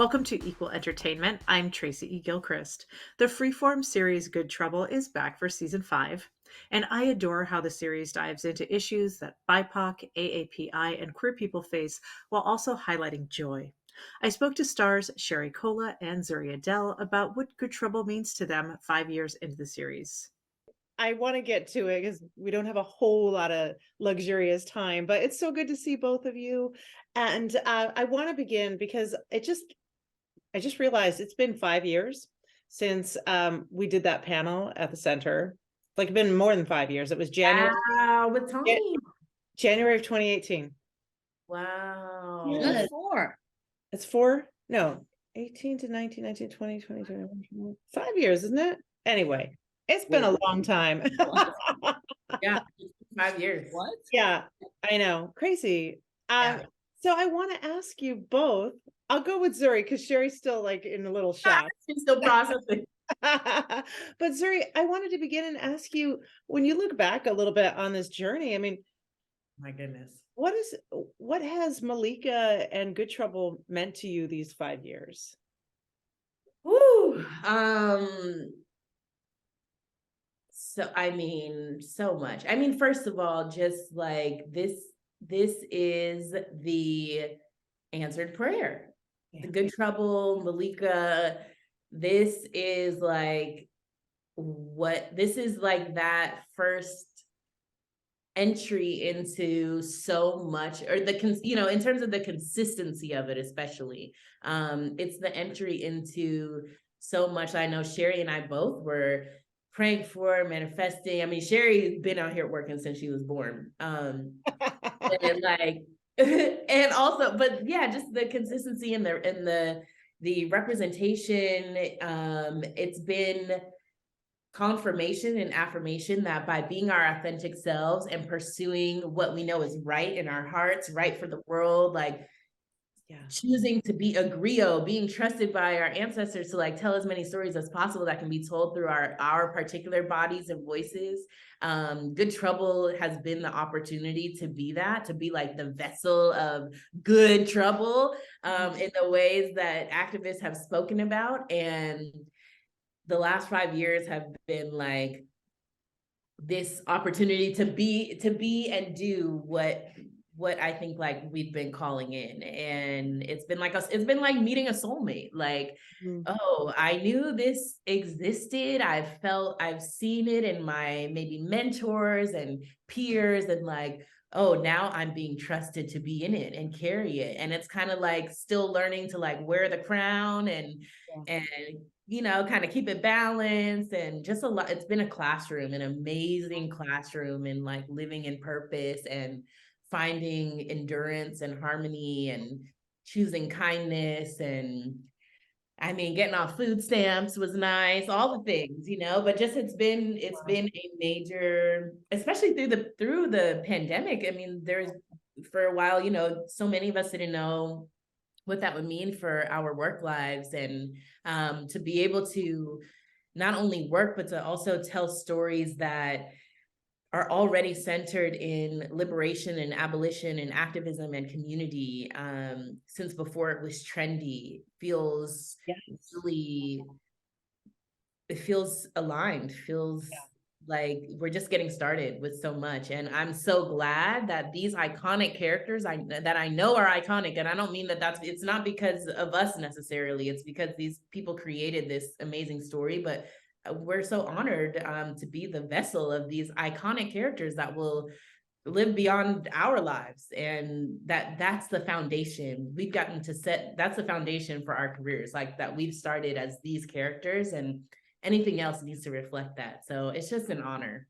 Welcome to Equal Entertainment. I'm Tracy Gilchrist. The Freeform series Good Trouble is back for season 5, and I adore how the series dives into issues that BIPOC, AAPI, and queer people face while also highlighting joy. I spoke to stars Sherry Cola and Zuri Adele about what Good Trouble means to them 5 years into the series. I want to get to it because we don't have a whole lot of luxurious time, but it's so good to see both of you. And I want to begin because I just realized it's been 5 years since we did that panel at the center. Like it's been more than 5 years. It was Wow, with Tony. January of 2018. Wow. Yeah. That's four. It's four, no, 18 to 19, 19, 20, 20, 21, 5 years, isn't it? Anyway, it's been a long time. Yeah, 5 years. What? Yeah, I know. Crazy. Yeah. So I want to ask you both. I'll go with Zuri because Sherry's still like in a little shock. She's still processing. But Zuri, I wanted to begin and ask you, when you look back a little bit on this journey, I mean, My goodness. what has Malika and Good Trouble meant to you these 5 years? Woo. So I mean, so much. I mean, first of all, just like this is the answered prayer. The Good Trouble, Malika. This is like that first entry into so much, or in terms of the consistency of it, especially. It's the entry into so much. I know Sherry and I both were praying for, manifesting. I mean, Sherry's been out here working since she was born. And like, and also, but yeah, just the consistency and the representation. It's been confirmation and affirmation that by being our authentic selves and pursuing what we know is right in our hearts, right for the world, like choosing to be a griot, being trusted by our ancestors to like tell as many stories as possible that can be told through our particular bodies and voices. Good Trouble has been the opportunity to be that, to be like the vessel of good trouble, in the ways that activists have spoken about. And the last 5 years have been like this opportunity to be and do what I think like we've been calling in. And it's been like meeting a soulmate. Like, oh, I knew this existed. I've seen it in my maybe mentors and peers, and like, oh, now I'm being trusted to be in it and carry it. And it's kind of like still learning to like wear the crown and kind of keep it balanced, and just a lot. It's been a classroom, an amazing classroom, and like living in purpose and finding endurance and harmony and choosing kindness. And I mean, getting off food stamps was nice, all the things, but just it's been a major, especially through the pandemic. I mean, there's for a while, so many of us didn't know what that would mean for our work lives, and to be able to not only work, but to also tell stories that are already centered in liberation and abolition and activism and community, since before it was trendy, feels really, it feels aligned, feels like we're just getting started with so much. And I'm so glad that these iconic characters that I know are iconic, and I don't mean it's not because of us necessarily, it's because these people created this amazing story, but we're so honored to be the vessel of these iconic characters that will live beyond our lives. And that's the foundation we've gotten to set. That's the foundation for our careers, like that we've started as these characters, and anything else needs to reflect that. So it's just an honor.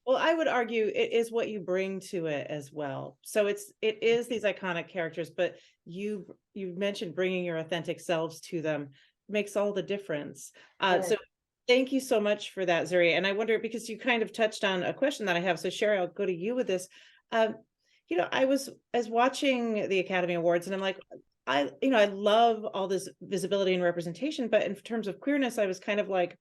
Well, I would argue it is what you bring to it as well. So it is these iconic characters, but you mentioned bringing your authentic selves to them makes all the difference. So thank you so much for that, Zuri. And I wonder, because you kind of touched on a question that I have. So Sherry, I'll go to you with this. I was watching the Academy Awards, and I'm like, I love all this visibility and representation, but in terms of queerness, I was kind of like,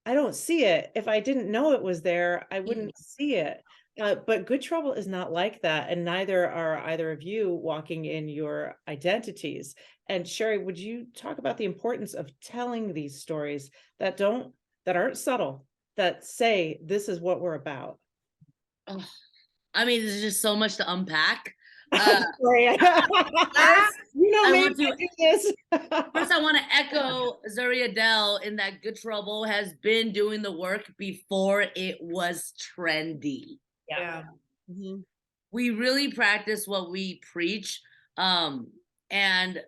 I don't see it. If I didn't know it was there, I wouldn't see it. But Good Trouble is not like that, and neither are either of you walking in your identities. And Sherry, would you talk about the importance of telling these stories that aren't subtle, that say this is what we're about? Oh, I mean, there's just so much to unpack. Uh, Sorry. first, You know I me, want to I do this. first I want to echo Zuri Adele in that Good Trouble has been doing the work before it was trendy. Yeah. Mhm. We really practice what we preach. And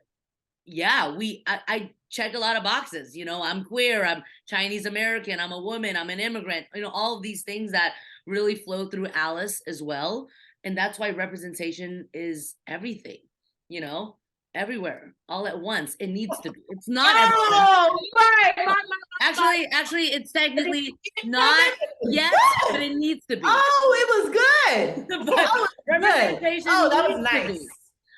yeah, I check a lot of boxes. I'm queer, I'm Chinese American, I'm a woman, I'm an immigrant, all of these things that really flow through Alice as well. And that's why representation is everything, you know, everywhere, all at once. It needs to be. It's not everywhere. Oh, my. Actually, it's technically not yet, but it needs to be. Oh, it was good. But That was good. representation Oh, that was needs to be. nice.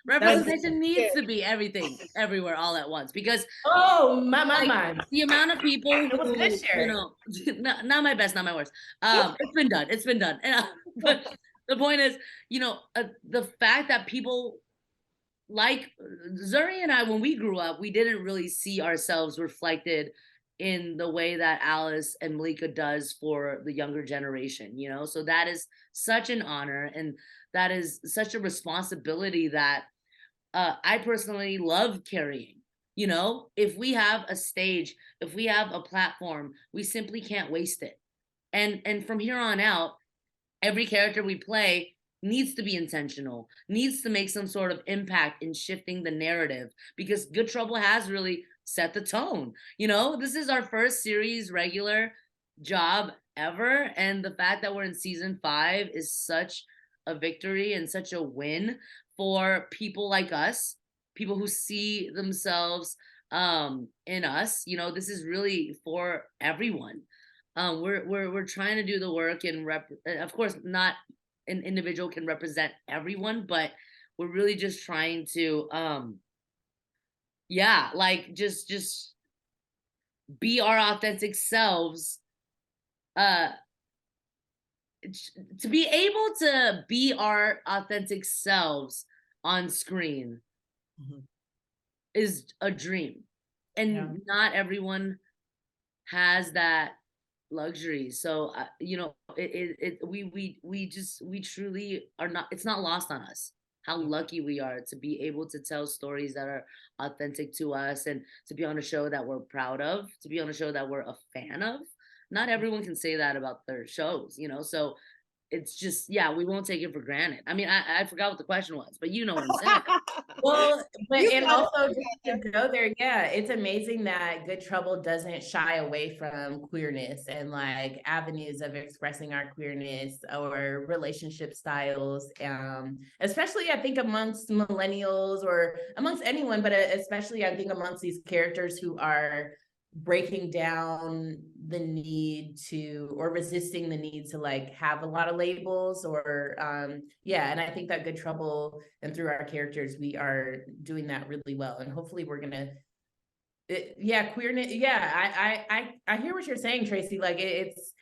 Representation needs to be everything, everywhere, all at once. Because Oh, my. the amount of people It was who, good, Sherry. not my best, not my worst. It's been done. It's been done. But the point is, the fact that people like Zuri and I, when we grew up, we didn't really see ourselves reflected in the way that Alice and Malika does for the younger generation. So that is such an honor, and that is such a responsibility that I personally love carrying. If we have a stage, if we have a platform, we simply can't waste it. And from here on out, every character we play needs to be intentional, needs to make some sort of impact in shifting the narrative, because Good Trouble has really set the tone. This is our first series regular job ever. And the fact that we're in season 5 is such a victory and such a win for people like us, people who see themselves in us. This is really for everyone. We're trying to do the work, and of course, not an individual can represent everyone, but we're really just trying to yeah, like just be our authentic selves. uh to be able to be our authentic selves on screen Mhm. is a dream, and Yeah. not everyone has that luxury. So we truly are not, it's not lost on us how Yeah. lucky we are to be able to tell stories that are authentic to us, and to be on a show that we're proud of, to be on a show that we're a fan of. Not everyone can say that about their shows. So it's just, yeah, we won't take it for granted. I mean, I forgot what the question was, but you know what I'm saying. Well, but You and got it. also just to go there, yeah, it's amazing that Good Trouble doesn't shy away from queerness and like avenues of expressing our queerness or relationship styles. Especially I think amongst millennials or amongst anyone, but especially I think amongst these characters who are breaking down the need to, or resisting the need to like have a lot of labels, or yeah. And I think that Good Trouble and through our characters we are doing that really well, and hopefully we're gonna yeah, queerness, yeah. I hear what you're saying, Tracy. Like it's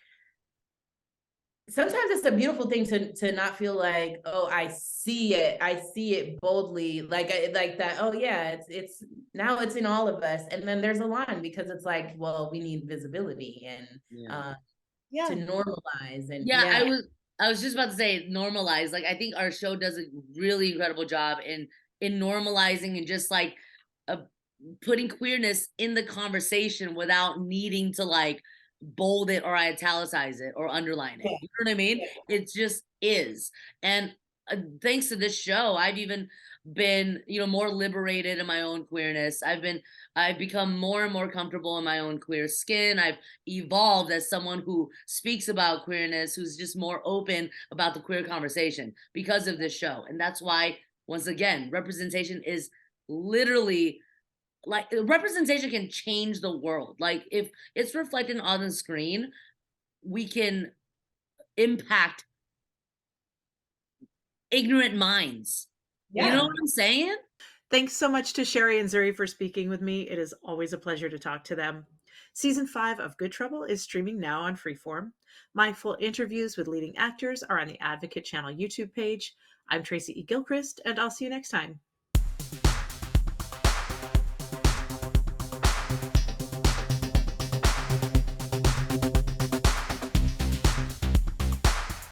sometimes it's a beautiful thing to not feel like, oh, I see it boldly, like that. Oh yeah, it's now it's in all of us, and then there's a line, because it's like, well, we need visibility and Yeah. Yeah. to normalize, and Yeah, yeah. I was just about to say normalize. Like, I think our show does a really incredible job in normalizing and just like uh, putting queerness in the conversation without needing to like bold it or italicize it or underline it. Yeah. You know what I mean? It just is. And thanks to this show, I've even been, more liberated in my own queerness. I've become more and more comfortable in my own queer skin. I've evolved as someone who speaks about queerness, who's just more open about the queer conversation because of this show. And that's why, once again, representation is literally, like, representation can change the world. Like, if it's reflected on the screen, we can impact ignorant minds. You know Yeah. what I'm saying? Thanks so much to Sherry and Zuri for speaking with me. It is always a pleasure to talk to them. Season 5 of Good Trouble is streaming now on Freeform. My full interviews with leading actors are on the Advocate Channel YouTube page. I'm Tracy E. Gilchrist, and I'll see you next time.